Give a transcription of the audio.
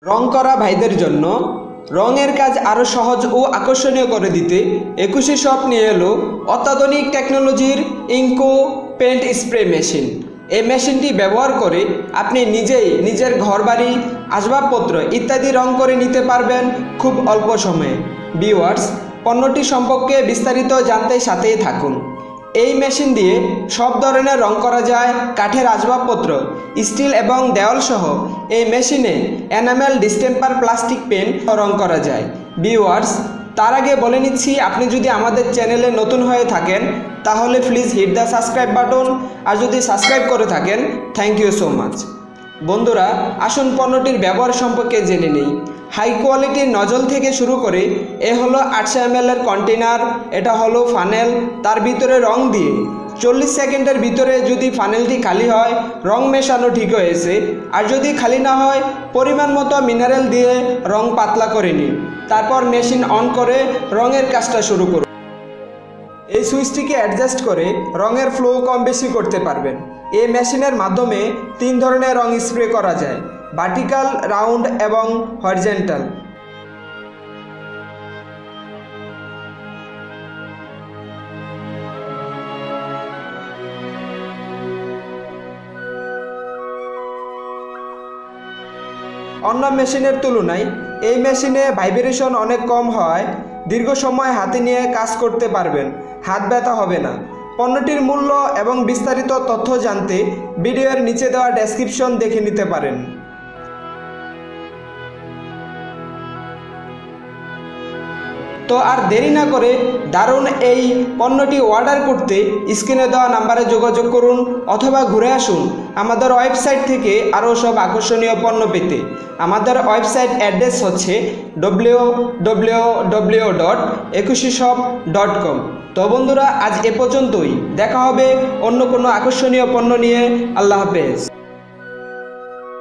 রং করা ভাইদের জন্য রঙের কাজ আরও সহজ ও আকর্ষণীয় করে দিতে 21 শপ নিয়ে এলো অত্যাধুনিক টেকনোলজির ইঙ্কো পেন্ট স্প্রে মেশিন। এই মেশিনটি ব্যবহার করে আপনি নিজেই নিজের ঘরবাড়ি, আসবাবপত্র ইত্যাদি রং করে নিতে পারবেন খুব অল্প সময়ে। ভিউয়ার্স, পণ্যটি সম্পর্কে বিস্তারিত জানতে সাথেই থাকুন। এই মেশিন দিয়ে সব ধরনের রং করা যায়। কাঠের আসবাবপত্র, স্টিল এবং দেওয়াল সহ এই মেশিনে এনামেল, ডিস্টেম্পার, প্লাস্টিক পেন্ট রং করা যায়। ভিউয়ার্স, তার আগে বলে নিচ্ছি, আপনি যদি আমাদের চ্যানেলে নতুন হয়ে থাকেন তাহলে please hit the subscribe button, আর যদি সাবস্ক্রাইব করে থাকেন থ্যাংক ইউ সো মাচ। বন্ধুরা, আসুন পণ্যটির ব্যবহার সম্পর্কে জেনে নেই। হাই কোয়ালিটির নজল থেকে শুরু করে এ হলো 800 ml এর কন্টেনার, এটা হলো ফানেল, তার ভিতরে রং দিয়ে 40 সেকেন্ডের ভিতরে যদি ফানেলটি খালি হয় রং মেশানো ঠিক হয়েছে, আর যদি খালি না হয় পরিমাণ মতো মিনারেল দিয়ে রং পাতলা করে নিন। তারপর মেশিন অন করে রঙের কাজটা শুরু করুন। এই সুইচটিকে অ্যাডজাস্ট করে রঙের ফ্লো কম বেশি করতে পারবেন। এই মেশিনের মাধ্যমে 3 ধরনের রং স্প্রে করা যায়: ভার্টিক্যাল, রাউন্ড এবং হরিজন্টাল। অন্য মেশিনের তুলনায় এই মেশিনে ভাইব্রেশন অনেক কম হয়, দীর্ঘ সময় হাতে নিয়ে কাজ করতে পারবেন, হাত ব্যথা হবে না। পণ্যটির মূল্য এবং বিস্তারিত তথ্য জানতে ভিডিওর নিচে দেওয়া ডেসক্রিপশন দেখে নিতে পারেন। তো আর দেরি না করে দারুণ এই পণ্যটি অর্ডার করতে স্ক্রিনে দেওয়া নাম্বারে যোগাযোগ করুন, অথবা ঘুরে আসুন আমাদের ওয়েবসাইট থেকে আরও সব আকর্ষণীয় পণ্য পেতে। আমাদের ওয়েবসাইট অ্যাড্রেস হচ্ছে www.21shop.com। তো বন্ধুরা, আজ এ পর্যন্তই। দেখা হবে অন্য কোনো আকর্ষণীয় পণ্য নিয়ে। আল্লাহ হাফেজ।